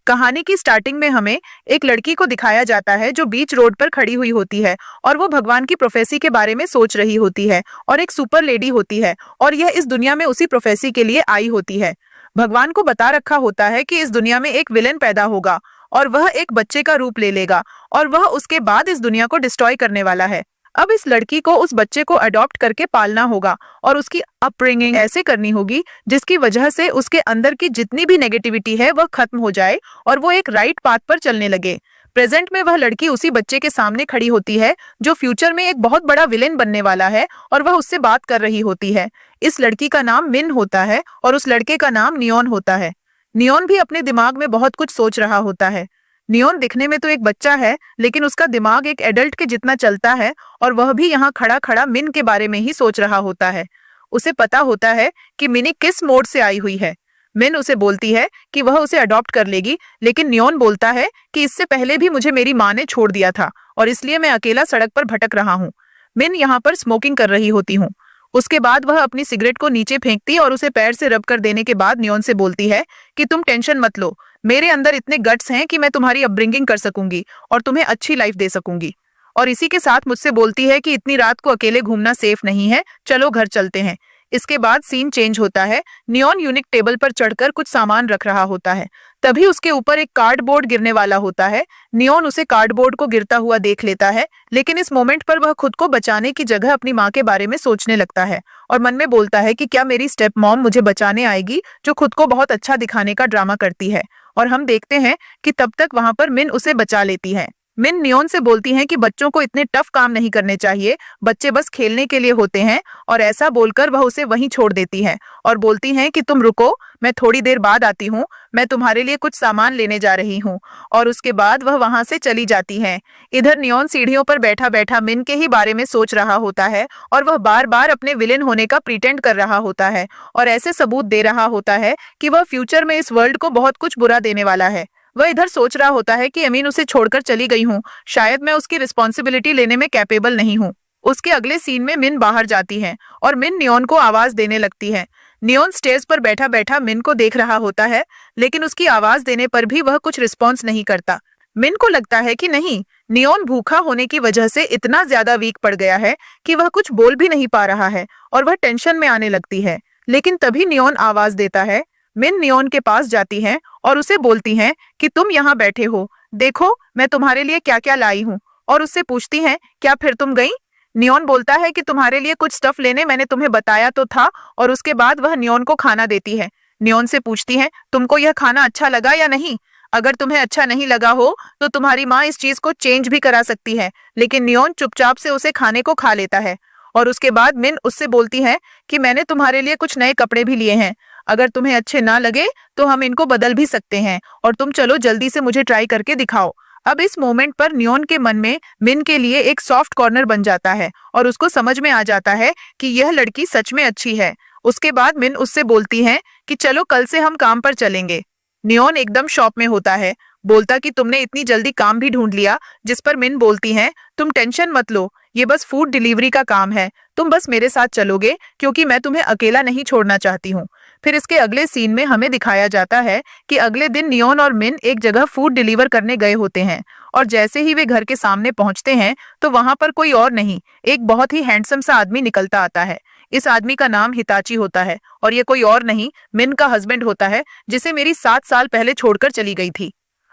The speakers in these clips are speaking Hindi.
कहानी की स्टार्टिंग में हमें एक लड़की को दिखाया जाता है जो बीच रोड पर खड़ी हुई होती है और वो भगवान की प्रोफेसी के बारे में सोच रही होती है और एक सुपर लेडी होती है और यह इस दुनिया में उसी प्रोफेसी के लिए आई होती है। भगवान को बता रखा होता है कि इस दुनिया में एक विलेन पैदा होगा और वह एक बच्चे का रूप ले लेगा और वह उसके बाद इस दुनिया को डिस्ट्रॉय करने वाला है। अब इस लड़की को उस बच्चे को अडॉप्ट करके पालना होगा और उसकी अपब्रिंगिंग ऐसे करनी होगी जिसकी वजह से उसके अंदर की जितनी भी नेगेटिविटी है वह खत्म हो जाए और वो एक राइट पाथ पर चलने लगे। प्रेजेंट में वह लड़की उसी बच्चे के सामने खड़ी होती है जो फ्यूचर में एक बहुत बड़ा विलेन बनने वाला है और वह उससे बात कर रही होती है। इस लड़की का नाम मिन होता है और उस लड़के का नाम नियोन होता है। नियोन भी अपने दिमाग में बहुत कुछ सोच रहा होता है। नियोन दिखने में तो एक बच्चा है लेकिन उसका दिमाग एक एडल्ट के जितना चलता है और वह भी यहाँ खड़ा खड़ा मिन के बारे में ही सोच रहा होता है। उसे पता होता है कि मिनी किस मोड से आई हुई है। मिन उसे बोलती है कि वह उसे अडॉप्ट कर लेगी, लेकिन नियोन बोलता है कि इससे पहले भी मुझे मेरी माँ ने छोड़ दिया था और इसलिए मैं अकेला सड़क पर भटक रहा हूँ। मिन यहाँ पर स्मोकिंग कर रही होती हूँ। उसके बाद वह अपनी सिगरेट को नीचे फेंकती और उसे पैर से रब कर देने के बाद नियोन से बोलती है कि तुम टेंशन मत लो, मेरे अंदर इतने गट्स हैं कि मैं तुम्हारी अपब्रिंगिंग कर सकूंगी और तुम्हें अच्छी लाइफ दे सकूंगी। और इसी के साथ मुझसे बोलती है कि इतनी रात को अकेले घूमना सेफ नहीं है, चलो घर चलते हैं। इसके बाद सीन चेंज होता है। नियोन यूनिक टेबल पर चढ़कर कुछ सामान रख रहा होता है। तभी उसके ऊपर एक कार्डबोर्ड गिरने वाला होता है। नियोन उसे कार्डबोर्ड को गिरता हुआ देख लेता है, लेकिन इस मोमेंट पर वह खुद को बचाने की जगह अपनी माँ के बारे में सोचने लगता है और मन में बोलता है कि क्या मेरी स्टेप मॉम मुझे बचाने आएगी, जो खुद को बहुत अच्छा दिखाने का ड्रामा करती है। और हम देखते हैं कि तब तक वहां पर मिन उसे बचा लेती है। मिन नियोन से बोलती हैं कि बच्चों को इतने टफ काम नहीं करने चाहिए, बच्चे बस खेलने के लिए होते हैं, और ऐसा बोलकर वह उसे वहीं छोड़ देती है और बोलती हैं कि तुम रुको, मैं थोड़ी देर बाद आती हूँ, मैं तुम्हारे लिए कुछ सामान लेने जा रही हूँ। और उसके बाद वह वहां से चली जाती हैं। इधर नियोन सीढ़ियों पर बैठा बैठा मिन के ही बारे में सोच रहा होता है और वह बार बार अपने विलेन होने का प्रिटेंड कर रहा होता है और ऐसे सबूत दे रहा होता है कि वह फ्यूचर में इस वर्ल्ड को बहुत कुछ बुरा देने वाला है। वह इधर सोच रहा होता है कि अमीन उसे छोड़कर चली गई हूँ, शायद मैं उसकी रिस्पॉन्सिबिलिटी लेने में कैपेबल नहीं हूँ। उसके अगले सीन में मिन बाहर जाती है और मिन नियोन को आवाज देने लगती है। नियोन स्टेज पर बैठा बैठा मिन को देख रहा होता है, लेकिन उसकी आवाज देने पर भी वह कुछ रिस्पॉन्स नहीं करता। मिन को लगता है कि नहीं, नियोन भूखा होने की वजह से इतना ज्यादा वीक पड़ गया है कि वह कुछ बोल भी नहीं पा रहा है और वह टेंशन में आने लगती है। लेकिन तभी नियोन आवाज देता है। मिन नियोन के पास जाती हैं और उसे बोलती हैं कि तुम यहाँ बैठे हो, देखो मैं तुम्हारे लिए क्या क्या लाई हूँ, और उससे पूछती हैं क्या फिर तुम गई। नियोन बोलता है कि तुम्हारे लिए कुछ स्टफ लेने मैंने तुम्हें बताया तो था, और उसके बाद वह नियोन को खाना देती है। नियोन से पूछती हैं तुमको यह खाना अच्छा लगा या नहीं, अगर तुम्हें अच्छा नहीं लगा हो तो तुम्हारी माँ इस चीज को चेंज भी करा सकती है। लेकिन नियोन चुपचाप से उसे खाने को खा लेता है। और उसके बाद मिन उससे बोलती है कि मैंने तुम्हारे लिए कुछ नए कपड़े भी लिए हैं, अगर तुम्हें अच्छे ना लगे तो हम इनको बदल भी सकते हैं, और तुम चलो जल्दी से मुझे ट्राई करके दिखाओ। अब इस मोमेंट पर नियोन के मन में मिन के लिए एक सॉफ्ट कॉर्नर बन जाता है और उसको समझ में आ जाता है कि यह लड़की सच में अच्छी है। उसके बाद मिन उससे बोलती है कि चलो कल से हम काम पर चलेंगे। नियोन एकदम शॉक में होता है, बोलता कि तुमने इतनी जल्दी काम भी ढूंढ लिया। जिस पर मिन बोलती हैं तुम टेंशन मत लो, ये बस फूड डिलीवरी का काम है, तुम बस मेरे साथ चलोगे क्योंकि मैं तुम्हें अकेला नहीं छोड़ना चाहती हूँ। फिर इसके अगले सीन में हमें दिखाया जाता है कि अगले दिन नियोन और मिन एक जगह फूड डिलीवर करने गए होते हैं और जैसे ही वे घर के सामने पहुंचते हैं तो वहां पर कोई और नहीं, एक बहुत ही हैंडसम सा आदमी निकलता आता है। इस आदमी का नाम हिताची होता है और ये कोई और नहीं, मिन का हस्बैंड होता है, जिसे मेरी 7 साल पहले छोड़कर चली गई थी।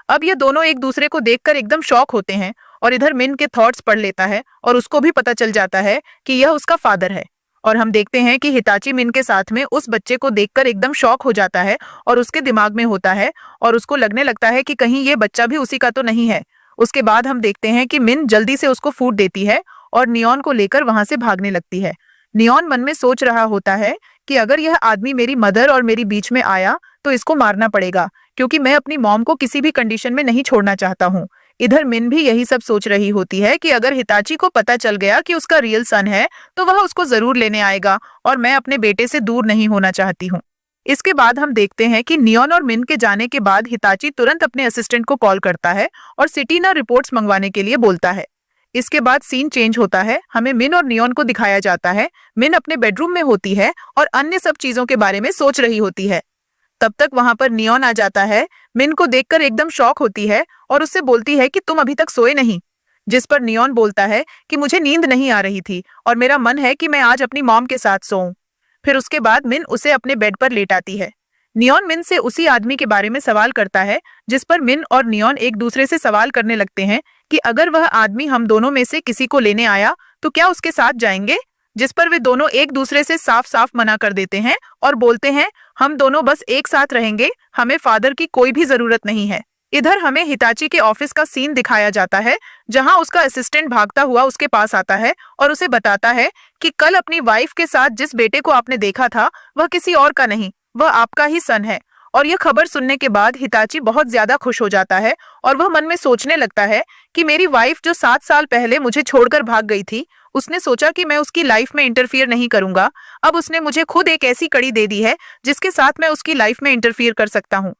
अब ये दोनों एक दूसरे को देखकर एकदम शॉक होते हैं और इधर मिन के थॉट्स पढ़ लेता है और उसको भी पता चल जाता है कि यह उसका फादर है। और हम देखते हैं कि हिताची मिन के साथ में उस बच्चे को देखकर एकदम शॉक हो जाता है और उसके दिमाग में होता है और उसको लगने लगता है कि कहीं ये बच्चा भी उसी का तो नहीं है। उसके बाद हम देखते हैं कि मिन जल्दी से उसको फूड देती है और नियोन को लेकर वहां से भागने लगती है। नियोन मन में सोच रहा होता है कि अगर यह आदमी मेरी मदर और मेरी बीच में आया तो इसको मारना पड़ेगा, क्योंकि मैं अपनी मॉम को किसी भी कंडीशन में नहीं छोड़ना चाहता हूँ। इधर मिन भी यही सब सोच रही होती है कि अगर हिताची को पता चल गया कि उसका रियल सन है तो वह उसको जरूर लेने आएगा और मैं अपने बेटे से दूर नहीं होना चाहती हूँ। इसके बाद हम देखते हैं कि नियोन और मिन के जाने के बाद हिताची तुरंत अपने असिस्टेंट को कॉल करता है और सिटीना रिपोर्ट्स मंगवाने के लिए बोलता है। इसके बाद सीन चेंज होता है, हमें मिन और नियोन को दिखाया जाता है। मिन अपने बेडरूम में होती है और अन्य सब चीजों के बारे में सोच रही होती है। तब तक वहां पर नियॉन आ जाता है। मिन को देखकर एकदम शॉक होती है और उससे बोलती है कि तुम अभी तक सोए नहीं। जिस पर नियॉन बोलता है कि मुझे नींद नहीं आ रही थी और मेरा मन है कि मैं आज अपनी मॉम के साथ सोऊं। फिर उसके बाद मिन उसे अपने बेड पर लेटाती है। नियॉन मिन से उसी आदमी के बारे में सवाल करता है, जिस पर मिन और नियॉन एक दूसरे से सवाल करने लगते हैं कि अगर वह आदमी हम दोनों में से किसी को लेने आया तो क्या उसके साथ जाएंगे। जिस पर वे दोनों एक दूसरे से साफ साफ मना कर देते हैं और बोलते हैं, हम दोनों बस एक साथ रहेंगे, हमें फादर की कोई भी जरूरत नहीं है। इधर हमें हिताची के ऑफिस का सीन दिखाया जाता है, जहां उसका असिस्टेंट भागता हुआ उसके पास आता है और उसे बताता है कि कल अपनी वाइफ के साथ जिस बेटे को आपने देखा था वह किसी और का नहीं, वह आपका ही सन है। और यह खबर सुनने के बाद हिताची बहुत ज्यादा खुश हो जाता है और वह मन में सोचने लगता है कि मेरी वाइफ जो 7 साल पहले मुझे छोड़कर भाग गई थी, उसने सोचा कि मैं उसकी लाइफ में इंटरफियर नहीं करूंगा। अब उसने मुझे खुद एक ऐसी कड़ी दे दी है जिसके साथ मैं उसकी लाइफ में इंटरफियर कर सकता हूँ।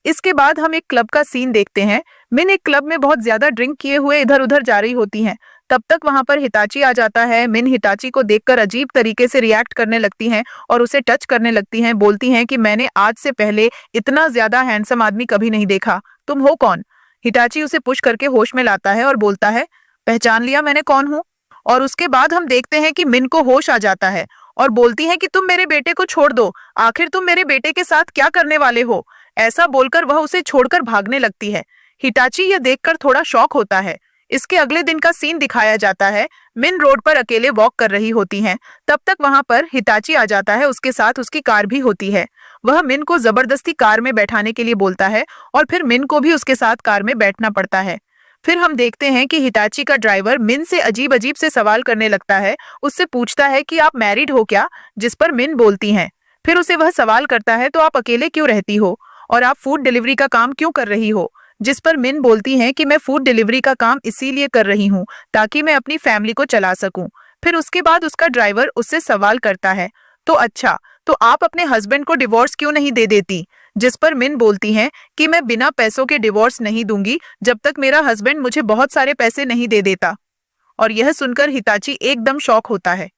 इसके बाद हम एक क्लब का सीन देखते हैं। मिन एक क्लब में बहुत ज्यादा ड्रिंक किए हुए इधर उधर जा रही होती हैं। तब तक वहां पर हिताची आ जाता है। मिन हिताची को देखकर अजीब तरीके से रिएक्ट करने लगती हैं और उसे टच करने लगती हैं। बोलती हैं कि मैंने आज से पहले इतना ज्यादा हैंडसम आदमी कभी नहीं देखा, तुम हो कौन। हिताची उसे पुश करके होश में लाता है और बोलता है, पहचान लिया मैंने कौन हूँ। और उसके बाद हम देखते हैं कि मिन को होश आ जाता है और बोलती है कि तुम मेरे बेटे को छोड़ दो, आखिर तुम मेरे बेटे के साथ क्या करने वाले हो। ऐसा बोलकर वह उसे छोड़कर भागने लगती है। हिताची यह देखकर थोड़ा शॉक होता है। इसके अगले दिन का सीन दिखाया जाता है। मिन रोड पर अकेले वॉक कर रही होती हैं। तब तक वहां पर हिताची आ जाता है, उसके साथ उसकी कार भी होती है। वह मिन को जबरदस्ती कार में बैठाने के लिए बोलता है और फिर मिन को भी उसके साथ कार में बैठना पड़ता है। फिर हम देखते हैं कि हिताची का ड्राइवर मिन से अजीब अजीब से सवाल करने लगता है। उससे पूछता है कि आप मैरिड हो क्या, जिस पर मिन बोलती हैं। फिर उसे वह सवाल करता है, तो आप अकेले क्यों रहती हो और आप फूड डिलीवरी का काम क्यों कर रही हो। जिस पर मिन बोलती हैं कि मैं फूड डिलीवरी का काम इसीलिए कर रही हूँ ताकि मैं अपनी फैमिली को चला सकूं। फिर उसके बाद उसका ड्राइवर उससे सवाल करता है, तो अच्छा, तो आप अपने हस्बैंड को डिवोर्स क्यों नहीं दे देती। जिस पर मिन बोलती हैं कि मैं बिना पैसों के डिवोर्स नहीं दूंगी जब तक मेरा हस्बैंड मुझे बहुत सारे पैसे नहीं दे देता। और यह सुनकर हिताची एकदम शॉक होता है।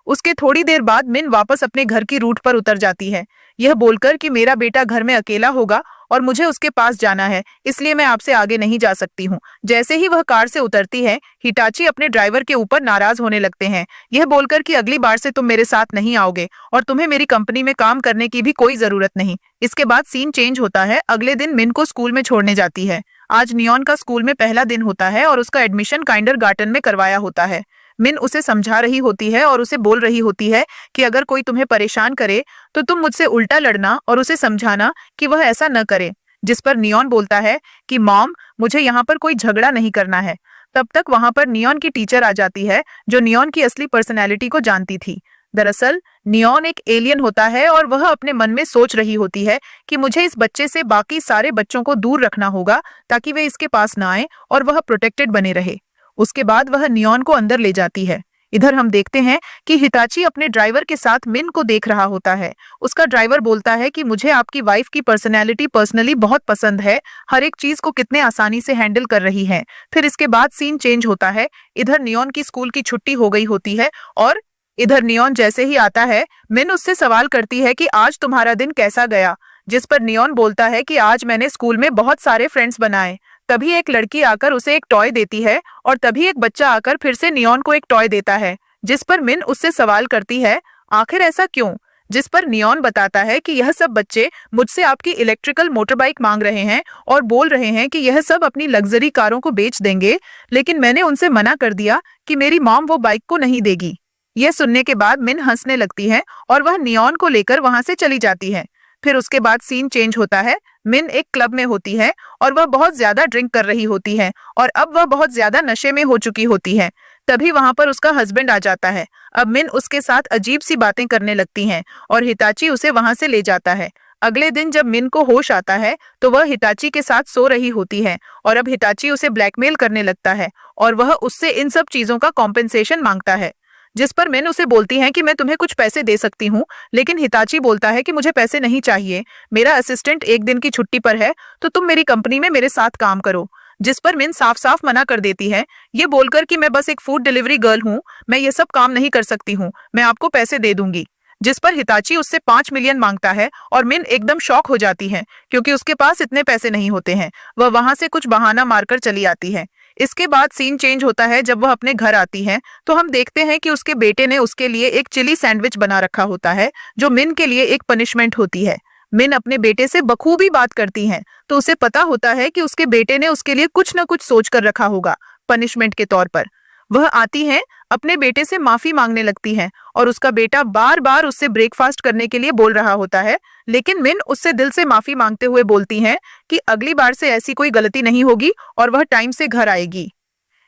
उसके थोड़ी देर बाद मिन वापस अपने घर की रूट पर उतर जाती है, यह बोलकर कि मेरा बेटा घर में अकेला होगा और मुझे उसके पास जाना है, इसलिए मैं आपसे आगे नहीं जा सकती हूँ। जैसे ही वह कार से उतरती है, हिताची अपने ड्राइवर के ऊपर नाराज होने लगते हैं, यह बोलकर कि अगली बार से तुम मेरे साथ नहीं आओगे और तुम्हें मेरी कंपनी में काम करने की भी कोई जरूरत नहीं। इसके बाद सीन चेंज होता है। अगले दिन मिन को स्कूल में छोड़ने जाती है। आज नियॉन का स्कूल में पहला दिन होता है और उसका एडमिशन काइंडरगार्टन में करवाया होता है। मिन उसे समझा रही होती है और उसे बोल रही होती है कि अगर कोई तुम्हें परेशान करे तो तुम मुझसे उल्टा लड़ना और उसे समझाना कि वह ऐसा न करे। जिस पर नियॉन बोलता है कि मॉम, मुझे यहाँ पर कोई झगड़ा नहीं करना है। तब तक वहां पर नियॉन की टीचर आ जाती है, जो नियॉन की असली पर्सनैलिटी को जानती थी। दरअसल नियॉन एक एलियन होता है और वह अपने मन में सोच रही होती है कि मुझे इस बच्चे से बाकी सारे बच्चों को दूर रखना होगा ताकि वे इसके पास ना आए और वह प्रोटेक्टेड बने रहे। उसके बाद वह नियॉन को अंदर ले जाती है। इधर हम देखते हैं कि हिताची अपने ड्राइवर के साथ मिन को देख रहा होता है। उसका ड्राइवर बोलता है कि मुझे आपकी वाइफ की पर्सनैलिटी पर्सनली बहुत पसंद है, हर एक चीज को कितने आसानी से हैंडल कर रही है। फिर इसके बाद सीन चेंज होता है। इधर नियॉन की स्कूल की छुट्टी हो गई होती है और इधर नियॉन जैसे ही आता है, मिन उससे सवाल करती है कि आज तुम्हारा दिन कैसा गया। जिस पर नियॉन बोलता है कि आज मैंने स्कूल में बहुत सारे फ्रेंड्स बनाए। तभी एक लड़की आकर उसे एक टॉय देती है और तभी एक बच्चा आकर फिर से नियॉन को एक टॉय देता है। जिस पर मिन उससे सवाल करती है, आखिर ऐसा क्यों। जिस पर नियॉन बताता है कि यह सब बच्चे मुझसे आपकी इलेक्ट्रिकल मोटर बाइक मांग रहे हैं और बोल रहे हैं कि यह सब अपनी लग्जरी कारों को बेच देंगे, लेकिन मैंने उनसे मना कर दिया कि मेरी मॉम वो बाइक को नहीं देगी। यह सुनने के बाद मिन हंसने लगती है और वह नियॉन को लेकर वहां से चली जाती है। फिर उसके बाद सीन चेंज होता है। मिन एक क्लब में होती है और वह बहुत ज्यादा ड्रिंक कर रही होती है और अब वह बहुत ज्यादा नशे में हो चुकी होती है। तभी वहां पर उसका हस्बैंड आ जाता है। अब मिन उसके साथ अजीब सी बातें करने लगती हैं और हिताची उसे वहां से ले जाता है। अगले दिन जब मिन को होश आता है तो वह हिताची के साथ सो रही होती है और अब हिताची उसे ब्लैकमेल करने लगता है और वह उससे इन सब चीजों का कॉम्पेंसेशन मांगता है। जिस पर मिन उसे बोलती है कि मैं तुम्हें कुछ पैसे दे सकती हूँ, लेकिन हिताची बोलता है कि मुझे पैसे नहीं चाहिए, मेरा असिस्टेंट एक दिन की छुट्टी पर है, तो तुम मेरी कंपनी में मेरे साथ काम करो। जिस पर मिन साफ साफ मना कर देती है, ये बोलकर कि मैं बस एक फूड डिलीवरी गर्ल हूँ, मैं ये सब काम नहीं कर सकती हूँ, मैं आपको पैसे दे दूंगी। जिस पर हिताची उससे 5 मिलियन मांगता है और मिन एकदम शॉक हो जाती है क्योंकि उसके पास इतने पैसे नहीं होते हैं। वह वहां से कुछ बहाना मारकर चली आती है। इसके बाद सीन चेंज होता है। जब वह अपने घर आती है तो हम देखते हैं कि उसके बेटे ने उसके लिए एक चिली सैंडविच बना रखा होता है, जो मिन के लिए एक पनिशमेंट होती है। मिन अपने बेटे से बखूबी बात करती है तो उसे पता होता है कि उसके बेटे ने उसके लिए कुछ न कुछ सोच कर रखा होगा पनिशमेंट के तौर पर। वह आती है, अपने बेटे से माफी मांगने लगती है और उसका बेटा बार बार उससे ब्रेकफास्ट करने के लिए बोल रहा होता है, लेकिन मिन उससे दिल से माफी मांगते हुए बोलती है कि अगली बार से ऐसी कोई गलती नहीं होगी और वह टाइम से घर आएगी।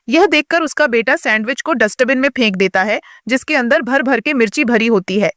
यह देखकर उसका बेटा सैंडविच को डस्टबिन में फेंक देता है, जिसके अंदर भर भर के मिर्ची भरी होती है।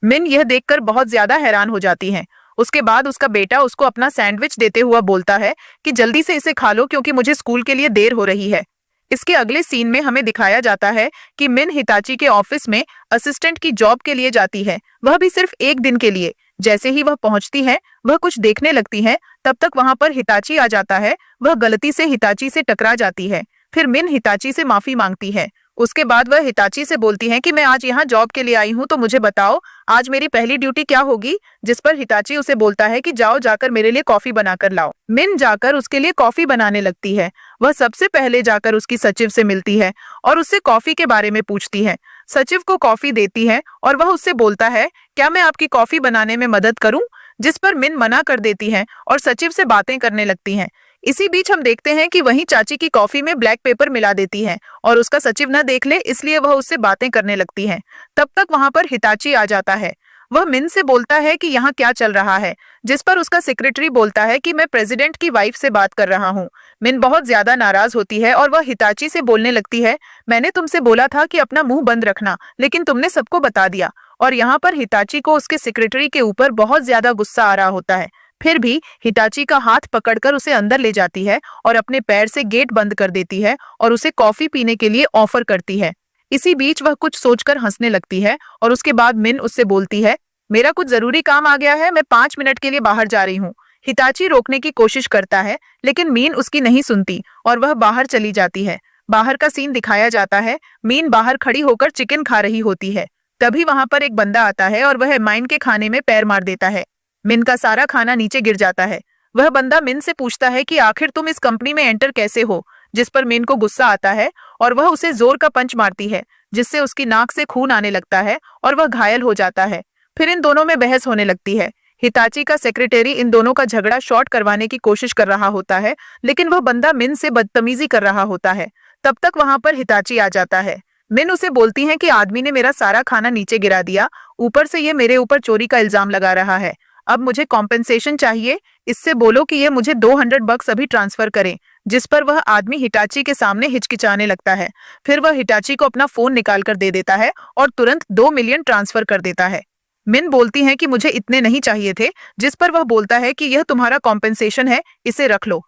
मिन यह देखकर बहुत ज्यादा हैरान हो जाती है। उसके बाद उसका बेटा उसको अपना सैंडविच देते हुआ बोलता है कि जल्दी से इसे खा लो क्योंकि मुझे स्कूल के लिए देर हो रही है। इसके अगले सीन में हमें दिखाया जाता है कि मिन हिताची के ऑफिस में असिस्टेंट की जॉब के लिए जाती है, वह भी सिर्फ एक दिन के लिए। जैसे ही वह पहुंचती है, वह कुछ देखने लगती है, तब तक वहां पर हिताची आ जाता है। वह गलती से हिताची से टकरा जाती है। फिर मिन हिताची से माफी मांगती है। उसके बाद वह हिताची से बोलती है कि मैं आज यहाँ जॉब के लिए आई हूँ, तो मुझे बताओ आज मेरी पहली ड्यूटी क्या होगी। जिस पर हिताची उसे बोलता है कि जाओ जाकर मेरे लिए कॉफी बनाकर लाओ। मिन जाकर उसके लिए कॉफी बनाने लगती है। वह सबसे पहले जाकर उसकी सचिव से मिलती है और उससे कॉफी के बारे में पूछती है। सचिव को कॉफी देती है और वह उससे बोलता है, क्या मैं आपकी कॉफी बनाने में मदद करूं? जिस पर मिन मना कर देती है और सचिव से बातें करने लगती हैं। इसी बीच हम देखते हैं कि वहीं चाची की कॉफी में ब्लैक पेपर मिला देती है और उसका सचिव न देख ले, इसलिए वह उससे बातें करने लगती है। तब तक वहां पर हिताची आ जाता है। वह मिन से बोलता है कि यहाँ क्या चल रहा है, जिस पर उसका सेक्रेटरी बोलता है कि मैं प्रेसिडेंट की वाइफ से बात कर रहा हूँ। मिन बहुत ज्यादा नाराज होती है और वह हिताची से बोलने लगती है, मैंने तुमसे बोला था कि अपना मुंह बंद रखना, लेकिन तुमने सबको बता दिया। और यहाँ पर हिताची को उसके सेक्रेटरी के ऊपर बहुत ज्यादा गुस्सा आ रहा होता है। फिर भी हिताची का हाथ पकड़कर उसे अंदर ले जाती है और अपने पैर से गेट बंद कर देती है और उसे कॉफी पीने के लिए ऑफर करती है। इसी बीच वह कुछ सोचकर हंसने लगती है और उसके बाद मिन उससे बोलती है, मेरा कुछ जरूरी काम आ गया है, मैं 5 मिनट के लिए बाहर जा रही हूँ। हिताची रोकने की कोशिश करता है, लेकिन मीन उसकी नहीं सुनती और वह बाहर चली जाती है। बाहर का सीन दिखाया जाता है। मीन बाहर खड़ी होकर चिकन खा रही होती है। तभी वहां पर एक बंदा आता है और वह माइन के खाने में पैर मार देता है। मिन का सारा खाना नीचे गिर जाता है। वह बंदा मिन से पूछता है कि आखिर तुम इस कंपनी में एंटर कैसे हो, जिस पर मिन को गुस्सा आता है और वह उसे जोर का पंच मारती है, जिससे उसकी नाक से खून आने लगता है और वह घायल हो जाता है। फिर इन दोनों में बहस होने लगती है। हिताची का सेक्रेटरी इन दोनों का झगड़ा शॉर्ट करवाने की कोशिश कर रहा होता है, लेकिन वह बंदा मिन से बदतमीजी कर रहा होता है। तब तक वहां पर हिताची आ जाता है। मिन उसे बोलती है कि आदमी ने मेरा सारा खाना नीचे गिरा दिया, ऊपर से ये मेरे ऊपर चोरी का इल्जाम लगा रहा है। अब मुझे कॉम्पेंसेशन चाहिए, इससे बोलो कि ये मुझे $200 अभी ट्रांसफर करें। जिस पर वह आदमी हिटाची के सामने हिचकिचाने लगता है। फिर वह हिटाची को अपना फोन निकाल कर दे देता है और तुरंत 2 मिलियन ट्रांसफर कर देता है। मिन बोलती है कि मुझे इतने नहीं चाहिए थे, जिस पर वह बोलता है कि यह तुम्हारा कॉम्पेंसेशन है, इसे रख लो।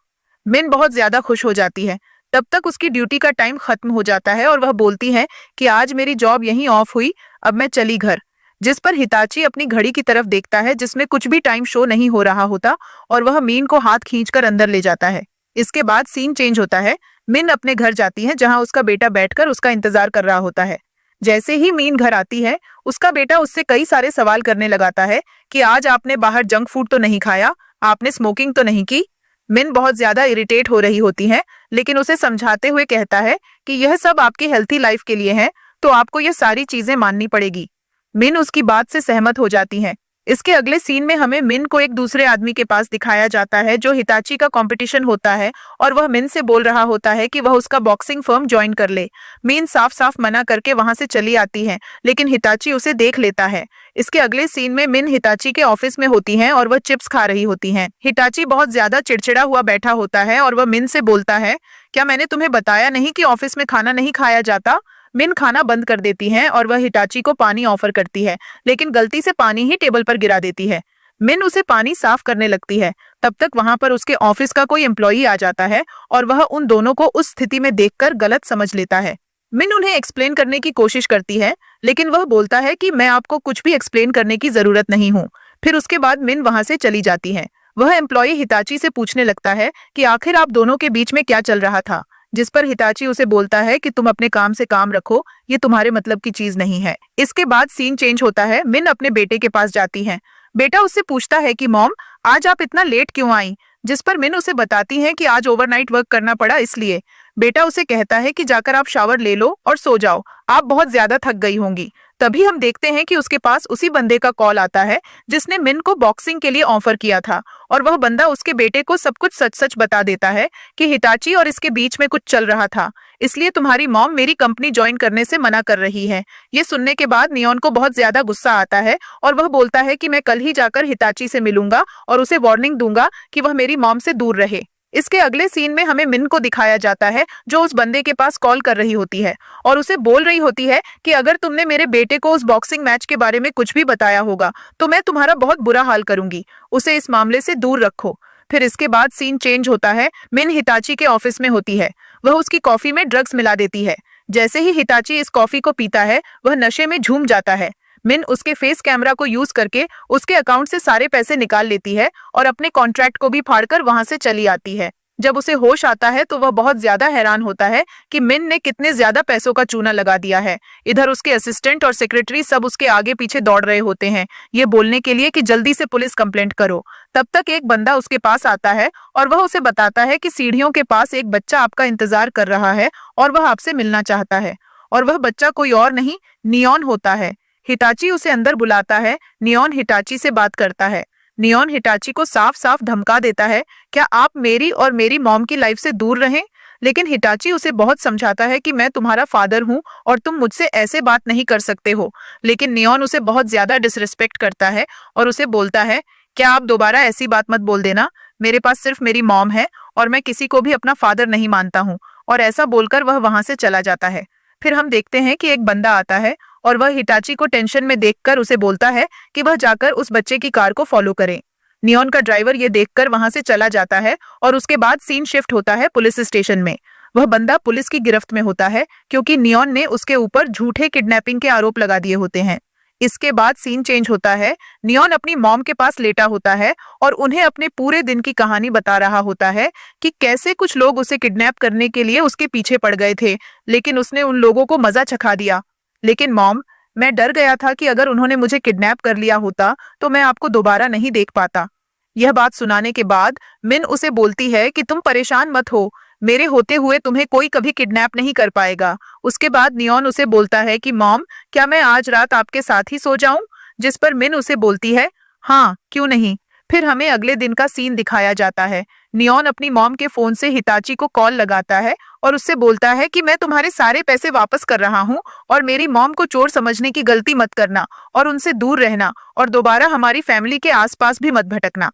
मिन बहुत ज्यादा खुश हो जाती है। तब तक उसकी ड्यूटी का टाइम खत्म हो जाता है और वह बोलती है कि आज मेरी जॉब यहीं ऑफ हुई, अब मैं चली घर। जिस पर हिताची अपनी घड़ी की तरफ देखता है, जिसमें कुछ भी टाइम शो नहीं हो रहा होता, और वह मीन को हाथ खींचकर अंदर ले जाता है। इसके बाद सीन चेंज होता है। मिन अपने घर जाती है, जहां उसका बेटा बैठकर उसका इंतजार कर रहा होता है। जैसे ही मीन घर आती है, उसका बेटा उससे कई सारे सवाल करने लगाता है कि आज आपने बाहर जंक फूड तो नहीं खाया, आपने स्मोकिंग तो नहीं की। मिन बहुत ज्यादा इरिटेट हो रही होती है, लेकिन उसे समझाते हुए कहता है कि यह सब आपकी हेल्थी लाइफ के लिए है, तो आपको यह सारी चीजें माननी पड़ेगी। मिन उसकी बात से सहमत हो जाती है। इसके अगले सीन में हमें मिन को एक दूसरे आदमी के पास दिखाया जाता है, जो हिताची का कंपटीशन होता है, और वह मिन से बोल रहा होता है कि वह उसका बॉक्सिंग फर्म ज्वाइन कर ले। मिन साफ साफ मना करके वहां से चली आती है, लेकिन हिताची उसे देख लेता है। इसके अगले सीन में मिन हिताची के ऑफिस में होती हैं और वह चिप्स खा रही होती हैं। हिताची बहुत ज्यादा चिड़चिड़ा हुआ बैठा होता है और वह मिन से बोलता है, क्या मैंने तुम्हें बताया नहीं कि ऑफिस में खाना नहीं खाया जाता? मिन खाना बंद कर देती है और वह हिताची को पानी ऑफर करती है, लेकिन गलती से पानी ही टेबल पर गिरा देती है। मिन उसे पानी साफ करने लगती है। तब तक वहां पर उसके ऑफिस का कोई एम्प्लॉई आ जाता है और वह उन दोनों को उस स्थिति में देखकर गलत समझ लेता है। मिन उन्हें एक्सप्लेन करने की कोशिश करती है, लेकिन वह बोलता है कि मैं आपको कुछ भी एक्सप्लेन करने की जरूरत नहीं हूँ। फिर उसके बाद मिन वहां से चली जाती है। वह एम्प्लॉई हिताची से पूछने लगता है कि आखिर आप दोनों के बीच में क्या चल रहा था। जिस पर हिताची उसे बोलता है कि तुम अपने काम से काम रखो, ये तुम्हारे मतलब की चीज नहीं है। इसके बाद सीन चेंज होता है। मिन अपने बेटे के पास जाती है। बेटा उससे पूछता है कि मॉम, आज आप इतना लेट क्यों आई? जिस पर मिन उसे बताती है कि आज ओवरनाइट वर्क करना पड़ा इसलिए। बेटा उसे कहता है कि जाकर आप शावर ले लो और सो जाओ, आप बहुत ज्यादा थक गई होंगी। तभी हम देखते हैं कि उसके पास उसी बंदे का कॉल आता है जिसने मिन को बॉक्सिंग के लिए ऑफर किया था, और वह बंदा उसके बेटे को सब कुछ सच सच बता देता है कि हिताची और इसके बीच में कुछ चल रहा था, इसलिए तुम्हारी मॉम मेरी कंपनी ज्वाइन करने से मना कर रही है। ये सुनने के बाद नियॉन को बहुत ज्यादा गुस्सा आता है और वह बोलता है कि मैं कल ही जाकर हिताची से मिलूंगा और उसे वार्निंग दूंगा कि वह मेरी मॉम से दूर रहे। इसके अगले सीन में हमें मिन को दिखाया जाता है जो उस बंदे के पास कॉल कर रही होती है और उसे बोल रही होती है कि अगर तुमने मेरे बेटे को उस बॉक्सिंग मैच के बारे में कुछ भी बताया होगा तो मैं तुम्हारा बहुत बुरा हाल करूंगी, उसे इस मामले से दूर रखो। फिर इसके बाद सीन चेंज होता है। मिन हिताची के ऑफिस में होती है। वह उसकी कॉफी में ड्रग्स मिला देती है। जैसे ही हिताची इस कॉफी को पीता है वह नशे में झूम जाता है। मिन उसके फेस कैमरा को यूज करके उसके अकाउंट से सारे पैसे निकाल लेती है और अपने कॉन्ट्रैक्ट को भी फाड़कर वहां से चली आती है। जब उसे होश आता है तो वह बहुत ज्यादा हैरान होता है कि मिन ने कितने ज्यादा पैसों का चूना लगा दिया है। इधर उसके असिस्टेंट और सेक्रेटरी सब उसके आगे पीछे दौड़ रहे होते हैं ये बोलने के लिए कि जल्दी से पुलिस कंप्लेंट करो। तब तक एक बंदा उसके पास आता है और वह उसे बताता है कि सीढ़ियों के पास एक बच्चा आपका इंतजार कर रहा है और वह आपसे मिलना चाहता है, और वह बच्चा कोई और नहीं नियॉन होता है। हिताची उसे अंदर बुलाता है। नियॉन हिताची से बात करता है। नियॉन हिताची को साफ साफ धमका देता है, क्या आप मेरी और मेरी मॉम की लाइफ से दूर रहें? लेकिन हिताची उसे बहुत समझाता है कि मैं तुम्हारा फादर हूं और तुम मुझसे ऐसे बात नहीं कर सकते हो। लेकिन नियॉन उसे बहुत ज्यादा डिसरिस्पेक्ट करता है और उसे बोलता है, क्या आप दोबारा ऐसी बात मत बोल देना, मेरे पास सिर्फ मेरी मॉम है और मैं किसी को भी अपना फादर नहीं मानता हूँ। और ऐसा बोलकर वह वहां से चला जाता है। फिर हम देखते हैं कि एक बंदा आता है और वह हिताची को टेंशन में देखकर उसे बोलता है कि वह जाकर उस बच्चे की कार को फॉलो करे। नियॉन का ड्राइवर ये देखकर वहां से चला जाता है और उसके बाद सीन शिफ्ट होता है पुलिस स्टेशन में। वह बंदा पुलिस की गिरफ्त में होता है क्योंकि नियॉन ने उसके ऊपर झूठे किडनैपिंग के आरोप लगा दिए होते हैं। इसके बाद सीन चेंज होता है। नियॉन अपनी मॉम के पास लेटा होता है और उन्हें अपने पूरे दिन की कहानी बता रहा होता है कि कैसे कुछ लोग उसे किडनैप करने के लिए उसके पीछे पड़ गए थे, लेकिन उसने उन लोगों को मजा चखा दिया। लेकिन मॉम, मैं डर गया था कि अगर उन्होंने मुझे किडनैप कर लिया होता तो मैं आपको दोबारा नहीं देख पाता। यह बात सुनाने के बाद मिन उसे बोलती है कि तुम परेशान मत हो, मेरे होते हुए तुम्हें कोई कभी किडनैप नहीं कर पाएगा। उसके बाद नियॉन उसे बोलता है कि मॉम, क्या मैं आज रात आपके साथ ही सो जाऊं? जिस पर मिन उसे बोलती है, हाँ क्यों नहीं। फिर हमें अगले दिन का सीन दिखाया जाता है। नियॉन अपनी मॉम के फोन से हिताची को कॉल लगाता है और उससे बोलता है कि मैं तुम्हारे सारे पैसे वापस कर रहा हूँ और मेरी मॉम को चोर समझने की गलती मत करना और उनसे दूर रहना और दोबारा हमारी फैमिली के आसपास भी मत भटकना।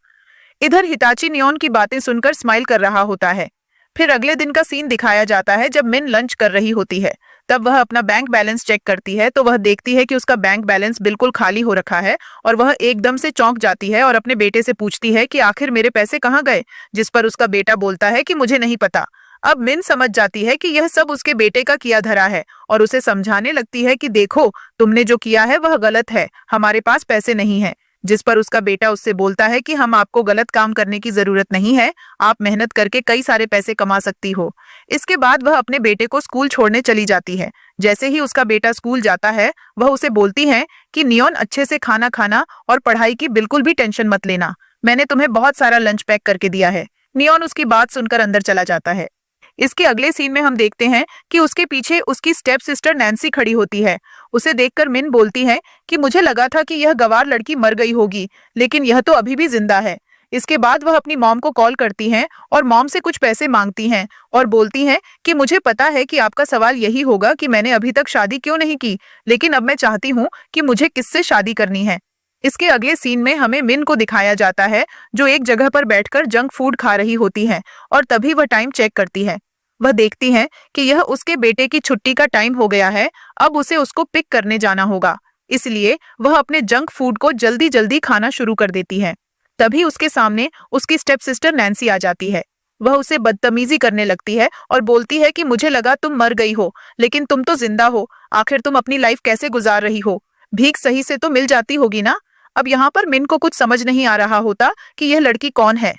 इधर हिताची नियॉन की बातें सुनकर स्माइल कर रहा होता है। फिर अगले दिन का सीन दिखाया जाता है जब मिन लंच कर रही होती है। तब वह अपना बैंक बैलेंस चेक करती है तो वह देखती है कि उसका बैंक बैलेंस बिल्कुल खाली हो रखा है और वह एकदम से चौंक जाती है और अपने बेटे से पूछती है कि आखिर मेरे पैसे कहाँ गए? जिस पर उसका बेटा बोलता है कि मुझे नहीं पता। अब मिन समझ जाती है कि यह सब उसके बेटे का किया धरा है और उसे समझाने लगती है कि देखो, तुमने जो किया है वह गलत है, हमारे पास पैसे नहीं है। जिस पर उसका बेटा उससे बोलता है कि हम आपको गलत काम करने की जरूरत नहीं है, आप मेहनत करके कई सारे पैसे कमा सकती हो। इसके बाद वह अपने बेटे को स्कूल छोड़ने चली जाती है। जैसे ही उसका बेटा स्कूल जाता है वह उसे बोलती है कि नियॉन, अच्छे से खाना खाना और पढ़ाई की बिल्कुल भी टेंशन मत लेना, मैंने तुम्हें बहुत सारा लंच पैक करके दिया है। नियॉन उसकी बात सुनकर अंदर चला जाता है। इसके अगले सीन में हम देखते हैं कि उसके पीछे उसकी स्टेप सिस्टर नैन्सी खड़ी होती है। उसे देखकर मिन बोलती है कि मुझे लगा था कि यह गंवार लड़की मर गई होगी, लेकिन यह तो अभी भी जिंदा है। इसके बाद वह अपनी मॉम को कॉल करती हैं और मॉम से कुछ पैसे मांगती हैं और बोलती हैं कि मुझे पता है कि आपका सवाल यही होगा कि मैंने अभी तक शादी क्यों नहीं की, लेकिन अब मैं चाहती हूँ कि मुझे किससे शादी करनी है। इसके अगले सीन में हमें मिन को दिखाया जाता है जो एक जगह पर बैठकर जंक फूड खा रही होती है और तभी वह टाइम चेक करती है। वह देखती है कि यह उसके बेटे की छुट्टी का टाइम हो गया है, अब उसे उसको पिक करने जाना होगा, इसलिए वह अपने जंक फूड को जल्दी जल्दी खाना शुरू कर देती है। तभी उसके सामने उसकी स्टेप सिस्टर नैन्सी आ जाती है। वह उसे बदतमीजी करने लगती है और बोलती है कि मुझे लगा तुम मर गई हो, लेकिन तुम तो जिंदा हो, आखिर तुम अपनी लाइफ कैसे गुजार रही हो? भीख सही से तो मिल जाती होगी ना? अब यहाँ पर मिन को कुछ समझ नहीं आ रहा होता कि यह लड़की कौन है।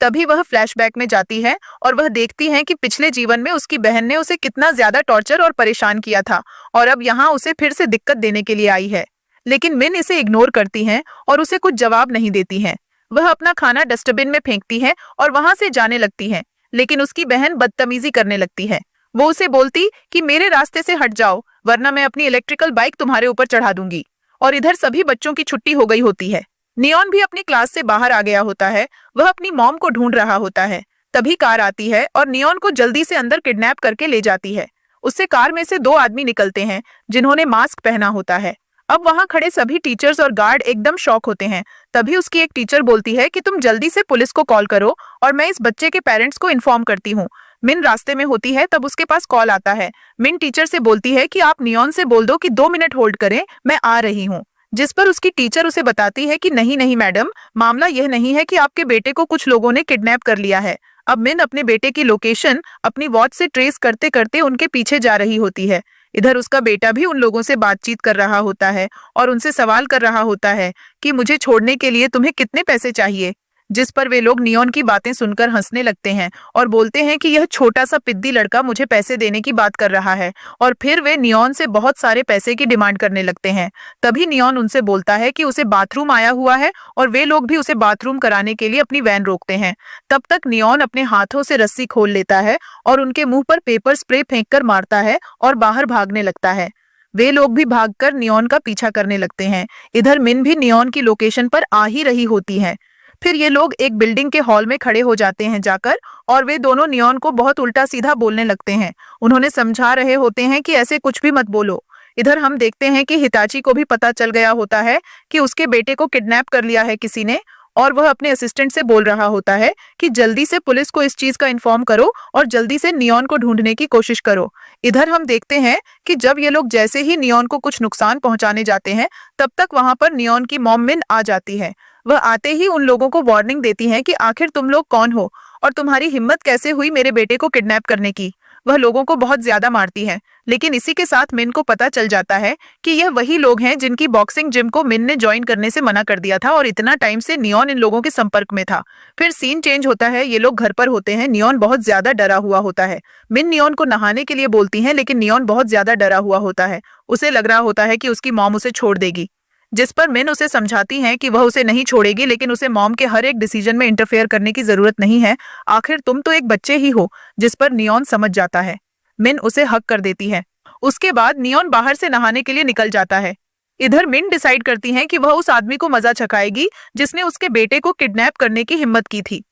तभी वह फ्लैशबैक में जाती है और वह देखती है कि पिछले जीवन में उसकी बहन ने उसे कितना ज्यादा टॉर्चर और परेशान किया था और अब यहाँ उसे फिर से दिक्कत देने के लिए आई है। लेकिन मिन इसे इग्नोर करती है और उसे कुछ जवाब नहीं देती है। वह अपना खाना डस्टबिन में फेंकती है और वहां से जाने लगती है, लेकिन उसकी बहन बदतमीजी करने लगती है। वो उसे बोलती कि मेरे रास्ते से हट जाओ, वरना मैं अपनी इलेक्ट्रिकल बाइक तुम्हारे ऊपर चढ़ा दूंगी। और इधर सभी बच्चों की छुट्टी हो गई होती है। नियॉन भी अपनी क्लास से बाहर आ गया होता है। वह अपनी मॉम को ढूंढ रहा होता है। तभी कार आती है और नियॉन को जल्दी से अंदर किडनैप करके ले जाती है। उससे कार में से दो आदमी निकलते हैं जिन्होंने मास्क पहना होता है। अब वहां खड़े सभी टीचर्स और गार्ड एकदम शॉक होते हैं। तभी उसकी एक टीचर बोलती है कि तुम जल्दी से पुलिस को कॉल करो और मैं इस बच्चे के पेरेंट्स को इन्फॉर्म करती हूँ। मिन रास्ते में होती है, तब उसके पास कॉल आता है। मिन टीचर से बोलती है कि आप नियॉन से बोल दो कि 2 मिनट होल्ड करें, मैं आ रही हूँ। जिस पर उसकी टीचर उसे बताती है कि नहीं नहीं मैडम, मामला यह नहीं है कि आपके बेटे को कुछ लोगों ने किडनैप कर लिया है। अब मिन अपने बेटे की लोकेशन अपनी वॉच से ट्रेस करते करते उनके पीछे जा रही होती है। इधर उसका बेटा भी उन लोगों से बातचीत कर रहा होता है और उनसे सवाल कर रहा होता है कि मुझे छोड़ने के लिए तुम्हें कितने पैसे चाहिए। जिस पर वे लोग नियॉन की बातें सुनकर हंसने लगते हैं और बोलते हैं कि यह छोटा सा पिद्दी लड़का मुझे पैसे देने की बात कर रहा है, और फिर वे नियॉन से बहुत सारे पैसे की डिमांड करने लगते हैं। तभी नियॉन उनसे बोलता है कि उसे बाथरूम आया हुआ है और वे लोग भी उसे बाथरूम कराने के लिए अपनी वैन रोकते हैं। तब तक नियॉन अपने हाथों से रस्सी खोल लेता है और उनके मुंह पर पेपर स्प्रे फेंक कर मारता है और बाहर भागने लगता है। वे लोग भी भागकर नियॉन का पीछा करने लगते हैं। इधर मिन भी नियॉन की लोकेशन पर आ ही रही होती है। फिर ये लोग एक बिल्डिंग के हॉल में खड़े हो जाते हैं जाकर, और वे दोनों नियॉन को बहुत उल्टा सीधा बोलने लगते हैं। उन्होंने समझा रहे होते हैं कि ऐसे कुछ भी मत बोलो। इधर हम देखते हैं कि हिताची को भी पता चल गया होता है कि उसके बेटे को किडनैप कर लिया है किसी ने, और वह अपने असिस्टेंट से बोल रहा होता है कि जल्दी से पुलिस को इस चीज का इन्फॉर्म करो और जल्दी से नियॉन को ढूंढने की कोशिश करो। इधर हम देखते हैं कि जब ये लोग जैसे ही नियॉन को कुछ नुकसान पहुंचाने जाते हैं, तब तक वहां पर नियॉन की मॉम मिन आ जाती है। वह आते ही उन लोगों को वार्निंग देती है कि आखिर तुम लोग कौन हो और तुम्हारी हिम्मत कैसे हुई मेरे बेटे को किडनैप करने की। वह लोगों को बहुत ज्यादा मारती है, लेकिन इसी के साथ मिन को पता चल जाता है कि यह वही लोग हैं जिनकी बॉक्सिंग जिम को मिन ने ज्वाइन करने से मना कर दिया था, और इतना टाइम से नियॉन इन लोगों के संपर्क में था। फिर सीन चेंज होता है, ये लोग घर पर होते हैं। नियॉन बहुत ज्यादा डरा हुआ होता है। मिन नियॉन को नहाने के लिए बोलती है, लेकिन नियॉन बहुत ज्यादा डरा हुआ होता है। उसे लग रहा होता है कि उसकी मॉम उसे छोड़ देगी। जिस पर मिन उसे समझाती है कि वह उसे नहीं छोड़ेगी, लेकिन उसे मॉम के हर एक डिसीजन में इंटरफेयर करने की जरूरत नहीं है। आखिर तुम तो एक बच्चे ही हो। जिस पर नियॉन समझ जाता है। मिन उसे हक कर देती है। उसके बाद नियॉन बाहर से नहाने के लिए निकल जाता है। इधर मिन डिसाइड करती है कि वह उस आदमी को मजा चखाएगी जिसने उसके बेटे को किडनैप करने की हिम्मत की थी।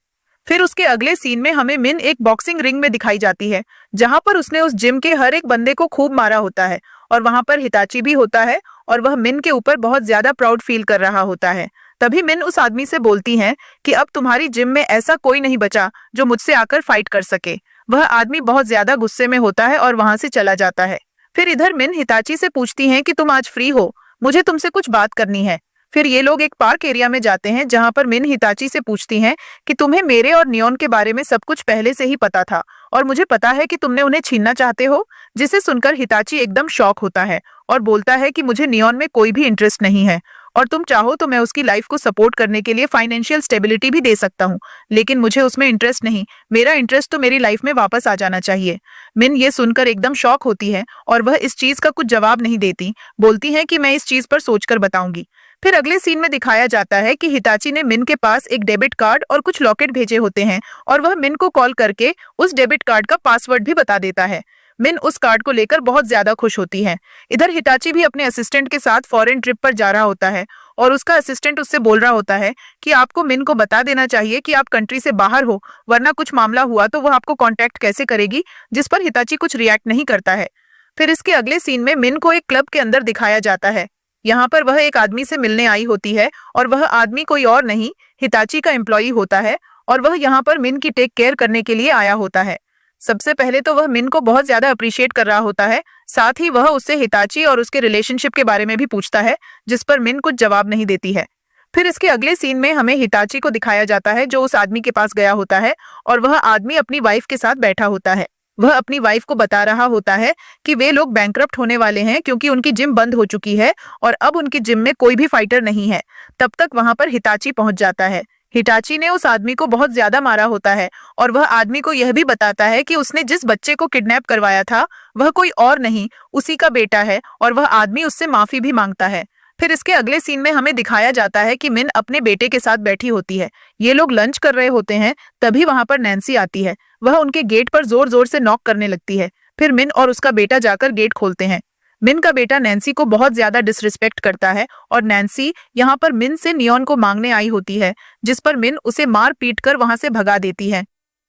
फिर उसके अगले सीन में हमें मिन एक बॉक्सिंग रिंग में दिखाई जाती है, जहां पर उसने उस जिम के हर एक बंदे को खूब मारा होता है, और वहां पर हिताची भी होता है और वह मिन के ऊपर बहुत ज्यादा प्राउड फील कर रहा होता है। तभी मिन उस आदमी से बोलती है कि अब तुम्हारी जिम में ऐसा कोई नहीं बचा जो मुझसे आकर फाइट कर सके। वह आदमी बहुत ज्यादा गुस्से में होता है और वहां से चला जाता है। फिर इधर मिन हिताची से पूछती है कि तुम आज फ्री हो, मुझे तुमसे कुछ बात करनी है। फिर ये लोग एक पार्क एरिया में जाते हैं, जहां पर मिन हिताची से पूछती हैं कि तुम्हें मेरे और नियॉन के बारे में सब कुछ पहले से ही पता था और मुझे पता है कि तुमने उन्हें छीनना चाहते हो। जिसे सुनकर हिताची एकदम शॉक होता है और बोलता है कि मुझे नियॉन में कोई भी इंटरेस्ट नहीं है, और तुम चाहो तो मैं उसकी लाइफ को सपोर्ट करने के लिए फाइनेंशियल स्टेबिलिटी भी दे सकता हूँ, लेकिन मुझे उसमें इंटरेस्ट नहीं। मेरा इंटरेस्ट तो मेरी लाइफ में वापस आ जाना चाहिए। मिन ये सुनकर एकदम शॉक होती है और वह इस चीज का कुछ जवाब नहीं देती। बोलती है कि मैं इस चीज पर सोचकर बताऊंगी। फिर अगले सीन में दिखाया जाता है कि हिताची ने मिन के पास एक डेबिट कार्ड और कुछ लॉकेट भेजे होते हैं, और वह मिन को कॉल करके उस डेबिट कार्ड का पासवर्ड भी बता देता है। मिन उस कार्ड को लेकर बहुत ज्यादा खुश होती है। इधर हिताची भी अपने असिस्टेंट के साथ फॉरेन ट्रिप पर जा रहा होता है, और उसका असिस्टेंट उससे बोल रहा होता है कि आपको मिन को बता देना चाहिए कि आप कंट्री से बाहर हो, वरना कुछ मामला हुआ तो वह आपको कांटेक्ट कैसे करेगी। जिस पर हिताची कुछ रिएक्ट नहीं करता है। फिर इसके अगले सीन में मिन को एक क्लब के अंदर दिखाया जाता है। यहाँ पर वह एक आदमी से मिलने आई होती है, और वह आदमी कोई और नहीं हिताची का एम्प्लॉई होता है, और वह यहाँ पर मिन की टेक केयर करने के लिए आया होता है। सबसे पहले तो वह मिन को बहुत ज्यादा अप्रिशिएट कर रहा होता है, साथ ही वह उससे हिताची और उसके रिलेशनशिप के बारे में भी पूछता है, जिस पर मिन कुछ जवाब नहीं देती है। फिर इसके अगले सीन में हमें हिताची को दिखाया जाता है जो उस आदमी के पास गया होता है, और वह आदमी अपनी वाइफ के साथ बैठा होता है। वह अपनी वाइफ को बता रहा होता है कि वे लोग बैंकरप्ट होने वाले हैं क्योंकि उनकी जिम बंद हो चुकी है और अब उनकी जिम में कोई भी फाइटर नहीं है। तब तक वहां पर हिताची पहुंच जाता है। हिटाची ने उस आदमी को बहुत ज्यादा मारा होता है और वह आदमी को यह भी बताता है कि उसने जिस बच्चे को किडनैप करवाया था वह कोई और नहीं, उसी का बेटा है, और वह आदमी उससे माफी भी मांगता है। फिर इसके अगले सीन में हमें दिखाया जाता है कि मिन अपने बेटे के साथ बैठी होती है। ये लोग लंच कर रहे होते हैं, तभी वहां पर नैन्सी आती है। वह उनके गेट पर जोर जोर से नॉक करने लगती है। फिर मिन और उसका बेटा जाकर गेट खोलते हैं। मिन का बेटा नैन्सी को बहुत ज्यादा डिसरिस्पेक्ट करता है और नैन्सी यहाँ पर मिन से नियॉन को मांगने आई होती है, जिस पर मिन उसे मार पीट कर वहां से भगा देती है।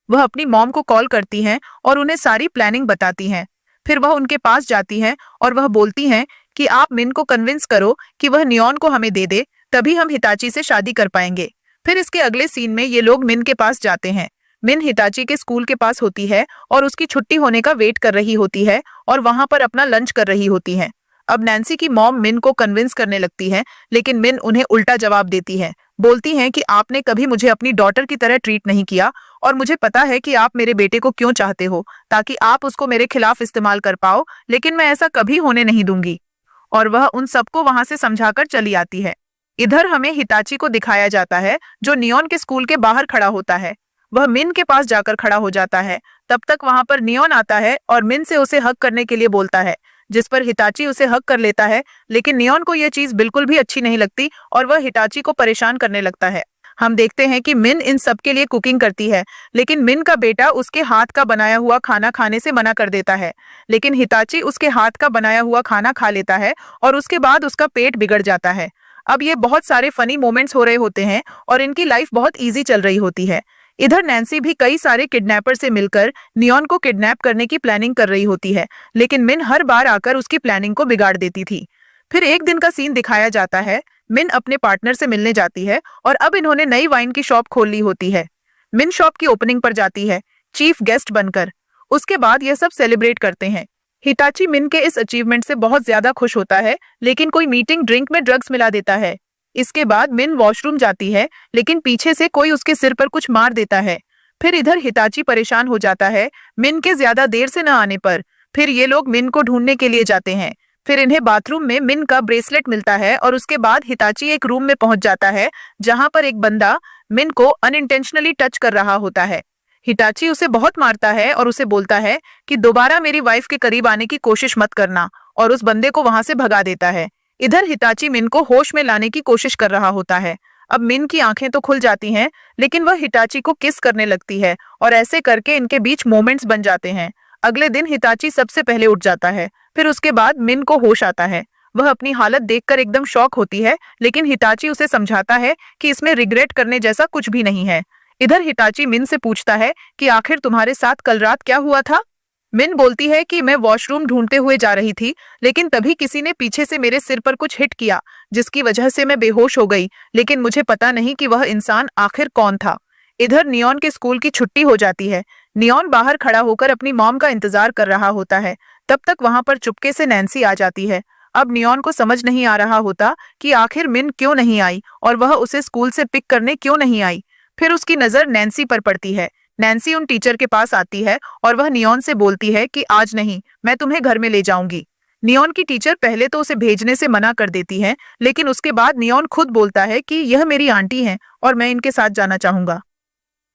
वह अपनी मॉम को कॉल करती हैं और उन्हें सारी प्लानिंग बताती हैं। फिर वह उनके पास जाती हैं और वह बोलती हैं कि आप मिन को कन्विंस करो कि वह नियॉन को हमें दे दे, तभी हम हिताची से शादी कर पाएंगे। फिर इसके अगले सीन में ये लोग मिन के पास जाते हैं। मिन हिताची के स्कूल के पास होती है और उसकी छुट्टी होने का वेट कर रही होती है और वहां पर अपना लंच कर रही होती है। अब नैन्सी की मॉम मिन को कन्विंस करने लगती है, लेकिन मिन उन्हें उल्टा जवाब देती है। बोलती हैं कि आपने कभी मुझे अपनी डॉटर की तरह ट्रीट नहीं किया और मुझे पता है कि आप मेरे बेटे को क्यों चाहते हो, ताकि आप उसको मेरे खिलाफ इस्तेमाल कर पाओ, लेकिन मैं ऐसा कभी होने नहीं दूंगी। और वह उन सबको वहां से समझाकर चली आती है। इधर हमें हिताची को दिखाया जाता है जो नियॉन के स्कूल के बाहर खड़ा होता है। वह मिन के पास जाकर खड़ा हो जाता है। तब तक वहां पर नियॉन आता है और मिन से उसे हक करने के लिए बोलता है, जिस पर हिताची उसे हक कर लेता है। लेकिन नियॉन को यह चीज बिल्कुल भी अच्छी नहीं लगती और वह हिताची को परेशान करने लगता है। हम देखते हैं कि मिन इन सब के लिए कुकिंग करती है, लेकिन मिन का बेटा उसके हाथ का बनाया हुआ खाना खाने से मना कर देता है। लेकिन हिताची उसके हाथ का बनाया हुआ खाना खा लेता है और उसके बाद उसका पेट बिगड़ जाता है। अब ये बहुत सारे फनी मोमेंट्स हो रहे होते हैं और इनकी लाइफ बहुत ईजी चल रही होती है। इधर नैन्सी भी कई सारे किडनैपर से मिलकर नियॉन को किडनैप करने की प्लानिंग कर रही होती है, लेकिन मिन हर बार आकर उसकी प्लानिंग को बिगाड़ देती थी। फिर एक दिन का सीन दिखाया जाता है। मिन अपने पार्टनर से मिलने जाती है और अब इन्होंने नई वाइन की शॉप खोल ली होती है। मिन शॉप की ओपनिंग पर जाती है चीफ गेस्ट बनकर। उसके बाद यह सब सेलिब्रेट करते हैं। हिताची मिन के इस अचीवमेंट से बहुत ज्यादा खुश होता है, लेकिन कोई मीटिंग ड्रिंक में ड्रग्स मिला देता है। इसके बाद मिन वॉशरूम जाती है, लेकिन पीछे से कोई उसके सिर पर कुछ मार देता है। फिर इधर हिताची परेशान हो जाता है मिन के ज्यादा देर से न आने पर। फिर ये लोग मिन को ढूंढने के लिए जाते हैं। फिर इन्हें बाथरूम में मिन का ब्रेसलेट मिलता है और उसके बाद हिताची एक रूम में पहुंच जाता है जहां पर एक बंदा मिन को अनइंटेंशनली टच कर रहा होता है। हिताची उसे बहुत मारता है और उसे बोलता है कि दोबारा मेरी वाइफ के करीब आने की कोशिश मत करना, और उस बंदे को वहां से भगा देता है। इधर हिताची मिन को होश में लाने की कोशिश कर रहा होता है। अब मिन की आंखें तो खुल जाती हैं, लेकिन वह हिताची को किस करने लगती है और ऐसे करके इनके बीच मोमेंट्स बन जाते हैं। अगले दिन हिताची सबसे पहले उठ जाता है। फिर उसके बाद मिन को होश आता है। वह अपनी हालत देखकर एकदम शॉक होती है, लेकिन हिताची उसे समझाता है कि इसमें रिग्रेट करने जैसा कुछ भी नहीं है। इधर हिताची मिन से पूछता है कि आखिर तुम्हारे साथ कल रात क्या हुआ था। मिन बोलती है कि मैं वॉशरूम ढूंढते हुए जा रही थी, लेकिन तभी किसी ने पीछे से मेरे सिर पर कुछ हिट किया, जिसकी वजह से मैं बेहोश हो गई, लेकिन मुझे पता नहीं कि वह इंसान आखिर कौन था। इधर नियॉन के स्कूल की छुट्टी हो जाती है। नियॉन बाहर खड़ा होकर अपनी मॉम का इंतजार कर रहा होता है। तब तक वहां पर चुपके से नैन्सी आ जाती है। अब नियॉन को समझ नहीं आ रहा होता कि आखिर मिन क्यों नहीं आई और वह उसे स्कूल से पिक करने क्यों नहीं आई। फिर उसकी नजर नैन्सी पर पड़ती है। नैन्सी उन टीचर के पास आती है और वह नियॉन से बोलती है कि आज नहीं, मैं तुम्हें घर में ले जाऊंगी। नियॉन की टीचर पहले तो उसे भेजने से मना कर देती है, लेकिन उसके बाद नियॉन खुद बोलता है कि यह मेरी आंटी है और मैं इनके साथ जाना चाहूंगा।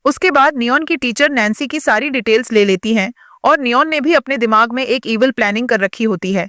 उसके बाद नियॉन की टीचर नैन्सी की सारी डिटेल्स ले लेती हैं और नियॉन ने भी अपने दिमाग में एक इविल प्लानिंग कर रखी होती है।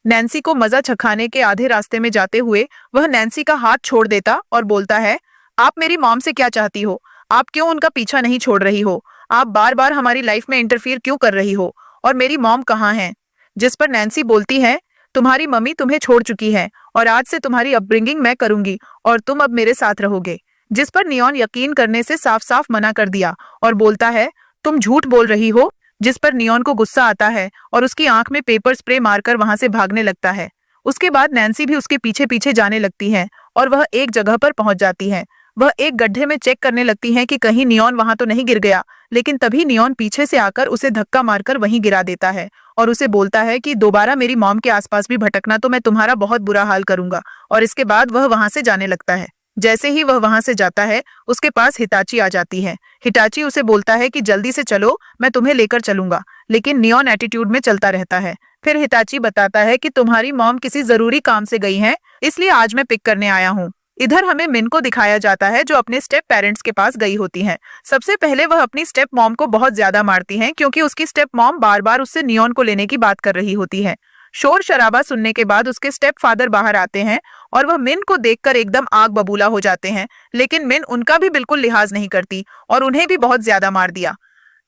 नैन्सी को मजा चखाने के आधे रास्ते में जाते हुए वह नैन्सी का हाथ छोड़ देता और बोलता है, आप मेरी मॉम से क्या चाहती हो? आप क्यों उनका पीछा नहीं छोड़ रही हो? आप बार बार हमारी लाइफ में इंटरफियर क्यों कर रही हो? और मेरी मॉम कहाँ है? जिस पर नैन्सी बोलती है, तुम्हारी मम्मी तुम्हें छोड़ चुकी है और आज से तुम्हारी अपब्रिंगिंग मैं करूंगी और तुम अब मेरे साथ रहोगे। जिस पर नियॉन यकीन करने से साफ साफ मना कर दिया और बोलता है, तुम झूठ बोल रही हो। जिस पर नियॉन को गुस्सा आता है और उसकी आंख में पेपर स्प्रे मारकर वहां से भागने लगता है। उसके बाद नैन्सी भी उसके पीछे पीछे जाने लगती है और वह एक जगह पर पहुंच जाती है। वह एक गड्ढे में चेक करने लगती है कि कहीं नियॉन वहां तो नहीं गिर गया, लेकिन तभी नियॉन पीछे से आकर उसे धक्का मारकर वहीं गिरा देता है और उसे बोलता है कि दोबारा मेरी मॉम के आसपास भी भटकना तो मैं तुम्हारा बहुत बुरा हाल करूंगा। और इसके बाद वह वहां से जाने लगता है। जैसे ही वह वहां से जाता है, उसके पास हिताची आ जाती है। हिताची उसे बोलता है कि जल्दी से चलो, मैं तुम्हें लेकर चलूंगा, लेकिन नियॉन एटीट्यूड में चलता रहता है। फिर हिताची बताता है कि तुम्हारी मॉम किसी जरूरी काम से गई है, इसलिए आज मैं पिक करने आया हूँ। इधर हमें मिन को दिखाया जाता है जो अपने स्टेप पेरेंट्स के पास गई होती हैं। सबसे पहले वह अपनी स्टेप मॉम को बहुत ज्यादा मारती हैं क्योंकि उसकी स्टेप मॉम बार बार उससे नियॉन को लेने की बात कर रही होती है। शोर शराबा सुनने के बाद उसके स्टेप फादर बाहर आते हैं और वह मिन को देखकर एकदम आग बबूला हो जाते हैं, लेकिन मिन उनका भी बिल्कुल लिहाज नहीं करती और उन्हें भी बहुत ज्यादा मार दिया।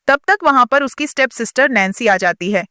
तब तक वहां पर उसकी स्टेप सिस्टर नैन्सी आ जाती है।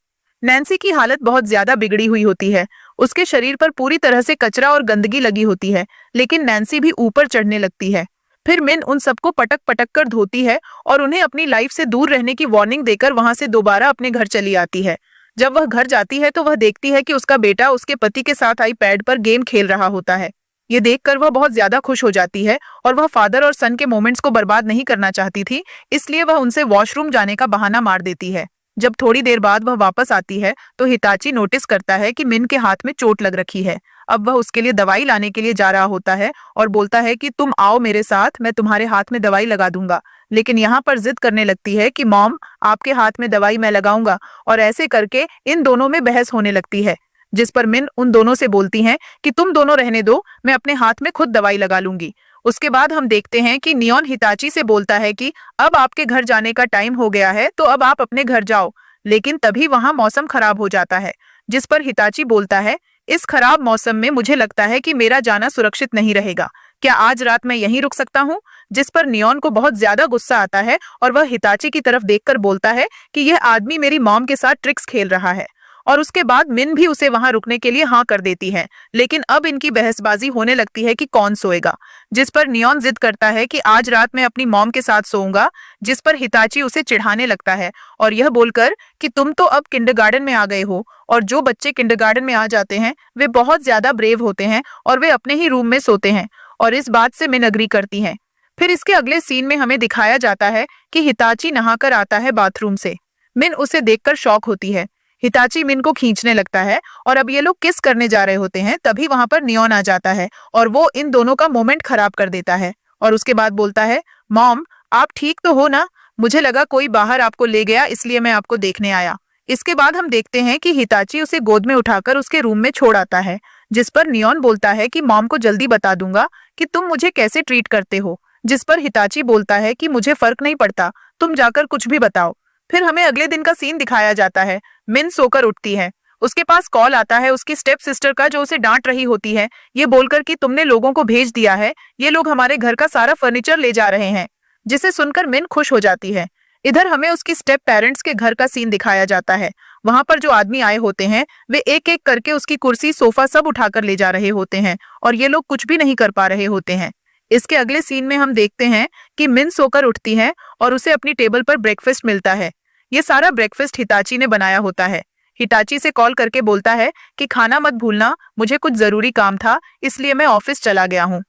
नैन्सी की हालत बहुत ज्यादा बिगड़ी हुई होती है। उसके शरीर पर पूरी तरह से कचरा और गंदगी लगी होती है, लेकिन नैन्सी भी ऊपर चढ़ने लगती है। फिर मिन उन सबको पटक पटक कर धोती है और उन्हें अपनी लाइफ से दूर रहने की वार्निंग देकर वहां से दोबारा अपने घर चली आती है। जब वह घर जाती है तो वह देखती है कि उसका बेटा उसके पति के साथ आईपैड पर गेम खेल रहा होता है। ये देखकर वह बहुत ज्यादा खुश हो जाती है और वह फादर और सन के मोमेंट्स को बर्बाद नहीं करना चाहती थी, इसलिए वह उनसे वॉशरूम जाने का बहाना मार देती है। जब थोड़ी देर बाद वह वापस आती है तो हिताची नोटिस करता है कि मिन के हाथ में चोट लग रखी है। अब वह उसके लिए दवाई लाने के लिए जा रहा होता है और बोलता है कि तुम आओ मेरे साथ, मैं तुम्हारे हाथ में दवाई लगा दूंगा। लेकिन यहाँ पर जिद करने लगती है कि मॉम, आपके हाथ में दवाई मैं लगाऊंगा, और ऐसे करके इन दोनों में बहस होने लगती है, जिस पर मिन उन दोनों से बोलती हैं कि तुम दोनों रहने दो, मैं अपने हाथ में खुद दवाई लगा लूंगी। उसके बाद हम देखते हैं कि नियॉन हिताची से बोलता है कि अब आपके घर जाने का टाइम हो गया है, तो अब आप अपने घर जाओ। लेकिन तभी वहां मौसम खराब हो जाता है, जिस पर हिताची बोलता है, इस खराब मौसम में मुझे लगता है कि मेरा जाना सुरक्षित नहीं रहेगा, क्या आज रात मैं यहीं रुक सकता हूँ? जिस पर नियॉन को बहुत ज्यादा गुस्सा आता है और वह हिताची की तरफ देखकर बोलता है कि यह आदमी मेरी मॉम के साथ ट्रिक्स खेल रहा है। और उसके बाद मिन भी उसे वहां रुकने के लिए हाँ कर देती है, लेकिन अब इनकी बहसबाजी होने लगती है कि कौन सोएगा, जिस पर नियॉन जिद करता है कि आज रात मैं अपनी मॉम के साथ सोऊंगा, जिस पर हिताची उसे चिढ़ाने लगता है और यह बोलकर कि तुम तो अब किंडरगार्टन में आ गए हो, और जो बच्चे किंडरगार्टन में आ जाते हैं वे बहुत ज्यादा ब्रेव होते हैं और वे अपने ही रूम में सोते हैं, और इस बात से मिन अग्री करती हैं। फिर इसके अगले सीन में हमें दिखाया जाता है कि हिताची नहाकर आता है बाथरूम से। मिन उसे देखकर शॉक होती है। हिताची मिन को खींचने लगता है और अब ये लोग किस करने जा रहे होते हैं, तभी वहां पर नियॉन आ जाता है और वो इन दोनों का मोमेंट खराब कर देता है। और उसके बाद बोलता है, मॉम, आप ठीक तो हो ना? मुझे लगा कोई बाहर आपको ले गया, इसलिए मैं आपको देखने आया। इसके बाद हम देखते हैं कि हिताची उसे गोद में उठाकर उसके रूम में छोड़ आता है, जिस पर नियॉन बोलता है कि मॉम को जल्दी बता दूंगा कि तुम मुझे कैसे ट्रीट करते हो, जिस पर हिताची बोलता है कि मुझे फर्क नहीं पड़ता, तुम जाकर कुछ भी बताओ। फिर हमें अगले दिन का सीन दिखाया जाता है। मिन सोकर उठती है, उसके पास कॉल आता है उसकी स्टेप सिस्टर का, जो उसे डांट रही होती है, ये बोलकर कि तुमने लोगों को भेज दिया है, ये लोग हमारे घर का सारा फर्नीचर ले जा रहे हैं, जिसे सुनकर मिन खुश हो जाती है। इधर हमें उसकी स्टेप पेरेंट्स के घर का सीन दिखाया जाता है। वहां पर जो आदमी आए होते हैं वे एक एक करके उसकी कुर्सी, सोफा सब उठाकर ले जा रहे होते हैं और ये लोग कुछ भी नहीं कर पा रहे होते हैं। इसके अगले सीन में हम देखते हैं कि मिन सोकर उठती है और उसे अपनी टेबल पर ब्रेकफास्ट मिलता है। ये सारा ब्रेकफास्ट हिताची ने बनाया होता है। हिताची से कॉल करके बोलता है कि खाना मत भूलना, मुझे कुछ जरूरी काम था, इसलिए मैं ऑफिस चला गया हूँ।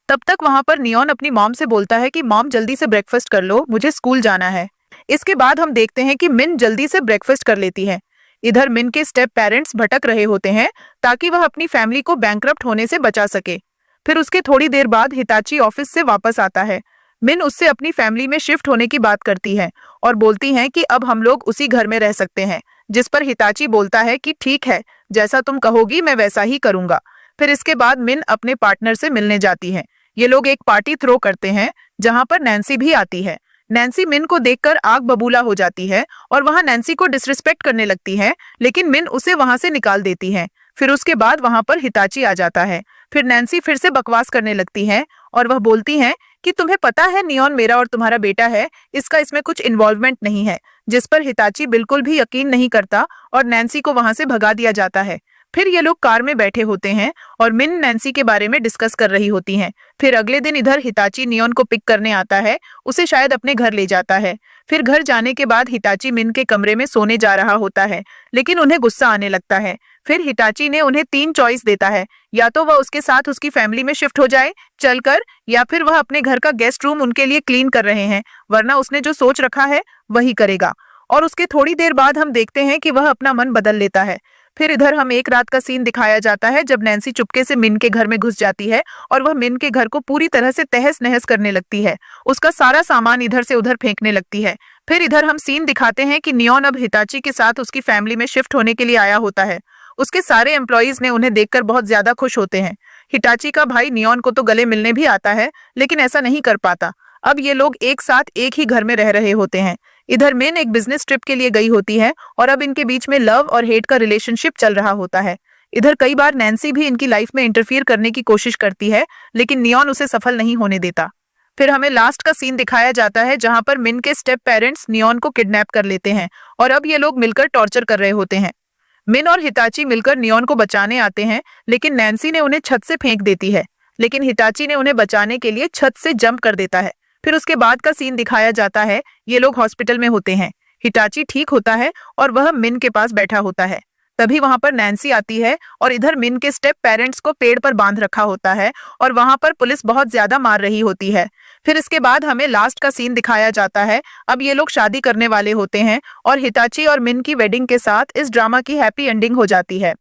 तब तक वहां पर नियॉन अपनी मॉम से बोलता है कि मॉम जल्दी से ब्रेकफास्ट कर लो, मुझे स्कूल जाना है। इसके बाद हम देखते हैं कि मिन जल्दी से ब्रेकफास्ट कर लेती है। इधर मिन के स्टेप पेरेंट्स भटक रहे होते हैं ताकि वह अपनी फैमिली को बैंकरप्ट होने से बचा सके। फिर उसके थोड़ी देर बाद हिताची ऑफिस से वापस आता है। मिन उससे अपनी फैमिली में शिफ्ट होने की बात करती है और बोलती हैं कि अब हम लोग उसी घर में रह सकते हैं, जिस पर हिताची बोलता है कि ठीक है, जैसा तुम कहोगी मैं वैसा ही करूंगा। फिर इसके बाद मिन अपने पार्टनर से मिलने जाती है। ये लोग एक पार्टी थ्रो करते हैं जहां पर नैन्सी भी आती है। नैन्सी मिन को देखकर आग बबूला हो जाती है और वहां नैन्सी को डिसरिस्पेक्ट करने लगती है, लेकिन मिन उसे वहां से निकाल देती है। फिर उसके बाद वहां पर हिताची आ जाता है। फिर नैन्सी फिर से बकवास करने लगती है और वह बोलती है कि तुम्हें पता है नियॉन मेरा और तुम्हारा बेटा है, इसका इसमें कुछ इन्वॉल्वमेंट नहीं है, जिस पर हिताची बिल्कुल भी यकीन नहीं करता और नैन्सी को वहां से भगा दिया जाता है। फिर ये लोग कार में बैठे होते हैं और मिन नैन्सी के बारे में डिस्कस कर रही होती हैं। फिर अगले दिन इधर हिताची नियॉन को पिक करने आता है, उसे शायद अपने घर ले जाता है। फिर घर जाने के बाद हिताची मिन के कमरे में सोने जा रहा होता है, लेकिन उन्हें गुस्सा आने लगता है। फिर हिताची ने उन्हें 3 चॉइस देता है, या तो वह उसके साथ उसकी फैमिली में शिफ्ट हो जाए चलकर, या फिर वह अपने घर का गेस्ट रूम उनके लिए क्लीन कर रहे हैं, वरना उसने जो सोच रखा है वही करेगा। और उसके थोड़ी देर बाद हम देखते हैं कि वह अपना मन बदल लेता है। फिर इधर हम एक रात का सीन दिखाया जाता है जब नैन्सी चुपके से मिन के घर में घुस जाती है और वह मिन के घर को पूरी तरह से तहस नहस करने लगती है, उसका सारा सामान इधर से उधर फेंकने लगती है। फिर इधर हम सीन दिखाते हैं कि नियॉन अब हिताची के साथ उसकी फैमिली में शिफ्ट होने के लिए आया होता है। उसके सारे एम्प्लॉइज ने उन्हें देखकर बहुत ज्यादा खुश होते हैं, हिटाची का भाई नियॉन को तो गले मिलने भी आता है, लेकिन ऐसा नहीं कर पाता। अब ये लोग एक साथ एक ही घर में रह रहे होते हैं। इधर मिन एक बिजनेस ट्रिप के लिए गई होती है और अब इनके बीच में लव और हेट का रिलेशनशिप चल रहा होता है। इधर कई बार नैन्सी भी इनकी लाइफ में इंटरफियर करने की कोशिश करती है, लेकिन नियॉन उसे सफल नहीं होने देता। फिर हमें लास्ट का सीन दिखाया जाता है जहां पर मिन के स्टेप पेरेंट्स नियॉन को किडनैप कर लेते हैं और अब ये लोग मिलकर टॉर्चर कर रहे होते हैं। मिन और हिताची मिलकर नियॉन को बचाने आते हैं, लेकिन नैन्सी ने उन्हें छत से फेंक देती है, लेकिन हिताची ने उन्हें बचाने के लिए छत से जंप कर देता है। फिर उसके बाद का सीन दिखाया जाता है, ये लोग हॉस्पिटल में होते हैं। हिटाची ठीक होता है और वह मिन के पास बैठा होता है। तभी वहां पर नैन्सी आती है और इधर मिन के स्टेप पेरेंट्स को पेड़ पर बांध रखा होता है और वहां पर पुलिस बहुत ज्यादा मार रही होती है। फिर इसके बाद हमें लास्ट का सीन दिखाया जाता है। अब ये लोग शादी करने वाले होते हैं और हिताची और मिन की वेडिंग के साथ इस ड्रामा की हैप्पी एंडिंग हो जाती है।